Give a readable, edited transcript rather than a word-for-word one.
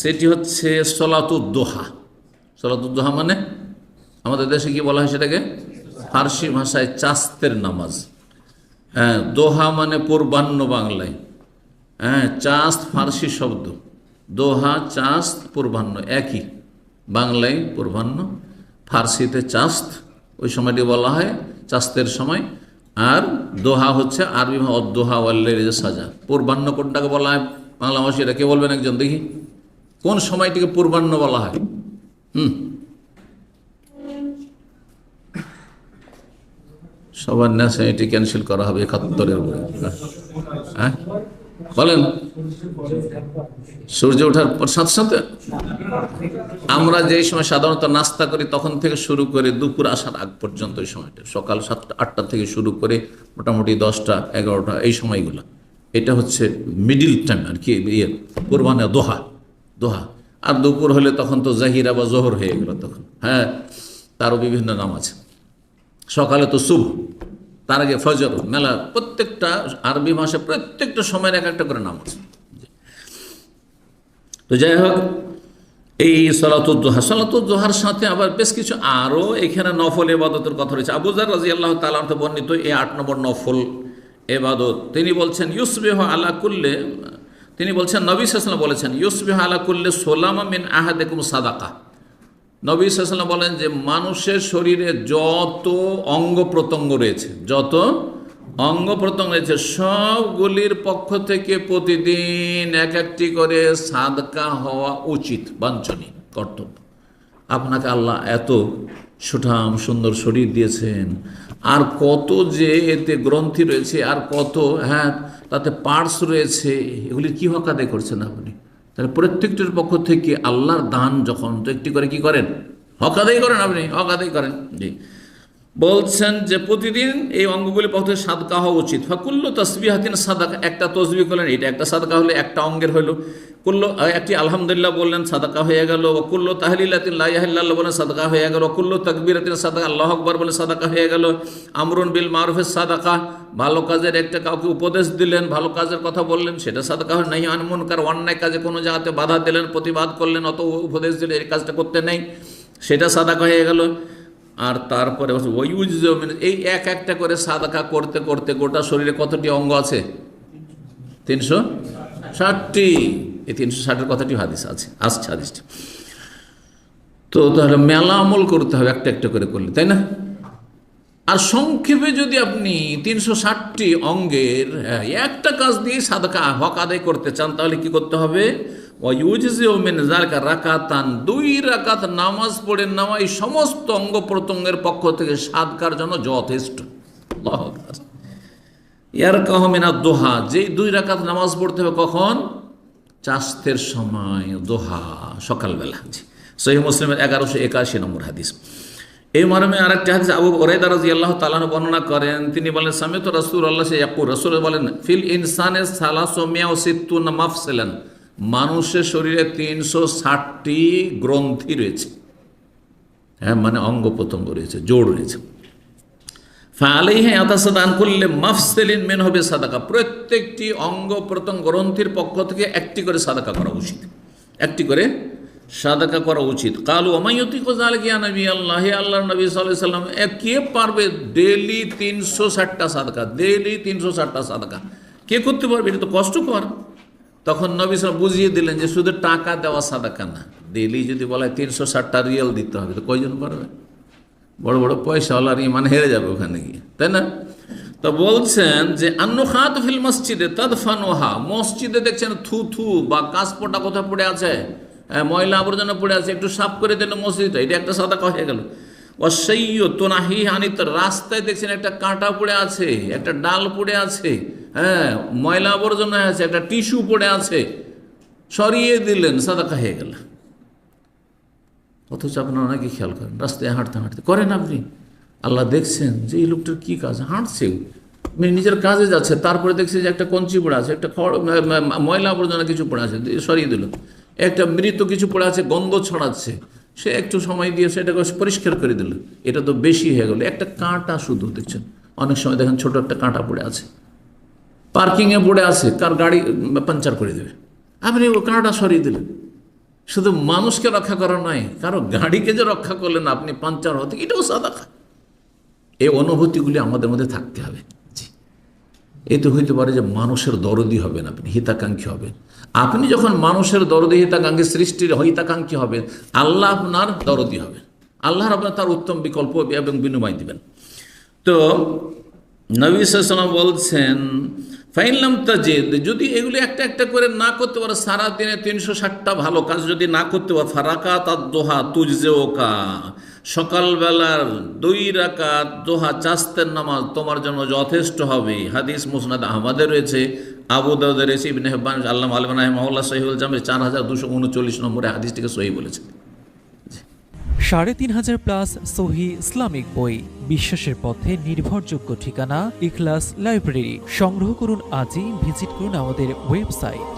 সেটি হচ্ছে সলাতুদ্দোহা। সলাতুদ্দোহা মানে আমাদের দেশে কি বলা হয় সেটাকে? ফার্সি ভাষায় চাস্তের নামাজ। হ্যাঁ, দোহা মানে পূর্বাহ্ন বাংলায়। হ্যাঁ, চাস্ত ফার্সি শব্দ, দোহা চাস্ত পূর্বাহ্ন একই, বাংলায় পূর্বাহ্ন, ফার্সিতে চাস্ত। ওই সময়টি বলা হয় চাস্তের সময়। আর দোহা হচ্ছে আরবি দোহা ওয়াল্লাইলি ইযা সাজা। পূর্বাহ্ন কোনটাকে বলা হয় বাংলা ভাষায়? এটা কে বলবেন একজন দেখি, কোন সময়টিকে পূর্বাহ্ন বলা হয়? সবার নেশা এটি ক্যান্সেল করা হবে 71-এর উপরে। হ্যাঁ বলেন, সূর্য ওঠার সাথে সাথে আমরা যে সময় সাধারণত নাস্তা করি তখন থেকে শুরু করে দুপুর আসার আগ পর্যন্ত, এই সময়টা সকাল 7টা-8টা থেকে শুরু করে মোটামুটি 10টা 11টা এই সময়গুলো, এটা হচ্ছে মিডিল টাইম আর কি, পূর্বাহ্ন দোহা। দোহা আর দুপুর হলে তখন তো জাহিরা বা জোহর হয়ে গেল তখন। হ্যাঁ, তারও বিভিন্ন নাম আছে। সকালে তো শুভ, তার আগে ফজর, মেলা, প্রত্যেকটা আরবি ভাষায় প্রত্যেকটা সময়ের এক একটা করে নাম আছে। তো যাই হোক, এই সলাতুদ্দোহার সাথে আবার বেশ কিছু আরও এখানে নফল ইবাদতের কথা রয়েছে। আবু যার রাদিয়াল্লাহু তাআলা আনহু বর্ণিত এই 8 নম্বর নফল ইবাদত, তিনি বলছেন ইউসবিহু আলা কুল্লি, তিনি বলছেন নবী সাল্লাল্লাহু আলাইহি ওয়াসাল্লাম বলেছেন ইউসবিহু আলা কুল্লি সুলামা মিন আহাদিকুম সাদাকা। নবী সাল্লাল্লাহু আলাইহি ওয়াসাল্লাম বলেন যে মানুষের শরীরে যত অঙ্গ প্রত্যঙ্গ রয়েছে, যত অঙ্গ প্রত্যঙ্গ রয়েছে, সবগুলির পক্ষ থেকে প্রতিদিন এক একটি করে সাদকা হওয়া উচিত, বাঞ্ছনীয় কর্তব্য। আপনাকে আল্লাহ এত সুঠাম সুন্দর শরীর দিয়েছেন, আর কত যে এতে গ্রন্থি রয়েছে, আর কত তাতে পার্টস রয়েছে, এগুলির কী হক আদায় করছেন আপনি? তাহলে প্রত্যেকটির পক্ষ থেকে আল্লাহর দান যখন, তো একটি করে কি করেন? হক আদায় করেন, আপনি হক আদায় করেন। জি, বলছেন যে প্রতিদিন এই অঙ্গগুলির পক্ষ থেকে সাদকা হওয়া উচিত। ফাকুল্লু তাসবিহাতিন সাদাকা, একটা তসবিহ করলেন, এটা একটা সাদকা হলে, একটা অঙ্গের হইল। কুল্লু, একটি আলহামদুলিল্লাহ বললেন, সাদাকা হয়ে গেল। কুল্লু তাহলিলাতিন লা ইলাহা ইল্লাল্লাহ বলেন, সাদাকা হয়ে গেল। কুল্লু তাকবীরাতিন সাদাকা, আল্লাহু আকবার বলে সাদাকা হয়ে গেল। আমরুন বিল মারুফের সাদাকা, ভালো কাজের একটা কাউকে উপদেশ দিলেন, ভালো কাজের কথা বললেন, সেটা সাদাকা হয়। নাহি আনিল মুনকার, অন্যায় কাজে কোনো জায়গাতে বাধা দিলেন, প্রতিবাদ করলেন, অত উপদেশ দিলেন এই কাজটা করতে নেই, সেটা সাদাকা হয়ে গেল। আর তারপরে এই এক একটা করে সাদাকা করতে করতে গোটা শরীরে কতটি অঙ্গ আছে? 360টি। এই 360-এর কথাটি হাদিস আছে, আসছে হাদিসটি। তো তাহলে মেলা আমল করতে হবে একটা একটা করে করলে, তাই না? আর সংক্ষেপে যদি আপনি 360টি অঙ্গের একটা কাজ দিয়ে সাদাকা হক আদায় করতে চান, তাহলে কি করতে হবে? রাকাতান, 2 রাকাত নামাজ পড়ে নেওয়া এই সমস্ত অঙ্গ প্রত্যঙ্গের পক্ষ থেকে সাদকার জন্য যথেষ্ট। ইয়ার কাহমিনা দোহা, যেই 2 রাকাত নামাজ পড়তে হবে কখন? চাস্তের সময়, দোহা, সকালবেলা। সহিহ মুসলিমের 1181 নম্বর হাদিস। এই মর্মে আরেকটি হাদিস আবু হুরায়রা রাদিয়াল্লাহু তাআলা বর্ণনা করেন, তিনি বলেন সামিতু রাসূলুল্লাহ ইয়াকুল, রাসূল বলেন ফিল ইনসানে 360 মাফসালান, মানুষের শরীরে 360টি গ্রন্থি রয়েছে। হ্যাঁ, মানে অঙ্গ প্রত্যঙ্গ রয়েছে, জোড় রয়েছে। ফালাইহি আতাসাদান কুল্লি মাফসালিন মিন হবে সাদাকা, প্রত্যেকটি অঙ্গ প্রত্যঙ্গ গ্রন্থির পক্ষ থেকে একটি করে সাদাকা করা উচিত, একটি করে সাদাকা করা উচিত। কালু ওমাইয়ুতিকু যালিকা ইয়া নবী আল্লাহ, হে আল্লাহর নবী সাল্লাল্লাহু আলাইহি ওয়াসাল্লাম, কে পারবে ডেইলি 360টা সাদাকা, ডেইলি 360টা সাদাকা কে করতে পারবে? এটা তো কষ্টকর। তখন নবী সাল্লাল্লাহু বুঝিয়ে দিলেন যে শুধু টাকা দেওয়া সাদাকা না, ডেইলি যদি বলা হয় 360টা রিয়াল দিতে হবে, তো কয়জন পারবে? বড় বড় পয়সাওয়ালার ইমান হেরে যাবে ওখানে গিয়ে, তাই না? তো বলছেন যে আন্নুখাত ফিল মসজিদে তাদফানুহা, মসজিদে দেখছেন থুথু বা কাঁচপোটা কোথাও পড়ে আছে, ময়লা আবর্জনা পড়ে আছে, একটু সাফ করে দিল মসজিদটা, এটা একটা সাদাকা হয়ে গেল। অসহ্য তোনাহি হানিত, রাস্তায় দেখছেন একটা কাঁটা পড়ে আছে, একটা ডাল পড়ে আছে, হ্যাঁ, ময়লা আবর্জনা আছে, একটা টিস্যু পড়ে আছে, সরিয়ে দিলেন, সাদাকা হয়ে গেল। অথচ আপনারা অনেকে খেয়াল করেন, রাস্তায় হাঁটতে হাঁটতে করেন আপনি, আল্লাহ দেখছেন যে এই লোকটার কী কাজ, হাঁটছে, নিজের কাজে যাচ্ছে, তারপরে দেখছে যে একটা কঞ্চি পড়ে আছে, একটা ময়লা আবর্জনা কিছু পড়ে আছে, সরিয়ে দিল। একটা মৃত কিছু পড়ে আছে, গন্ধ ছড়াচ্ছে, সে একটু সময় দিয়ে সেটাকে পরিষ্কার করে দিল। এটা তো বেশি হয়ে গেল। একটা কাঁটা শুধু দেখছেন, অনেক সময় দেখেন ছোট একটা কাঁটা পড়ে আছে, পার্কিংয়ে পড়ে আছে, কার গাড়ি পাঞ্চার করে দেবে, আপনি ও কাঁটা সরিয়ে দিলেন, শুধু মানুষকে রক্ষা করা নয়, কারো গাড়িকে যে রক্ষা করলেন আপনি পাঞ্চার হতে, এটাও সাদাকা। এই অনুভূতিগুলি আমাদের মধ্যে থাকতে হবে। এতে হইতে পারে যে মানুষের দরদি হবেন, আপনি হিতাকাঙ্ক্ষী হবেন। আপনি যখন মানুষের দরদি হিতাকাঙ্ক্ষী, সৃষ্টির হিতাকাঙ্ক্ষী হবেন, আল্লাহ আপনার দরদি হবেন, আল্লাহর আপনার তার উত্তম বিকল্প এবং বিনিময় দিবেন। তো নবী সাল্লাল্লাহু আলাইহি ওয়াসাল্লাম বলছেন, ফাইনলাম তাজিদ, যদি এগুলি একটা একটা করে না করতে পারো, সারাদিনে 360টা ভালো কাজ যদি না করতে পারো, ফারাকাত আদ-দুহা তুজজিউকা, সকালবেলার 2 রাকাত দোহা চাস্তের নামাজ তোমার জন্য যথেষ্ট হবে। হাদিস মুসনাদ আহমদে রয়েছে, আবু দাউদে রয়েছে, ইবনে হিব্বান আল্লামা আলবানী রাহিমাহুল্লাহ সহিহুল জামে 4239 নম্বরে হাদিসটিকে সহিহ বলেছেন। 3500 প্লাস সহি ইসলামিক বই, বিশ্বাসের পথে নির্ভরযোগ্য ঠিকানা ইখলাস লাইব্রেরি। সংগ্রহ করুন আজই, ভিজিট করুন আমাদের ওয়েবসাইট।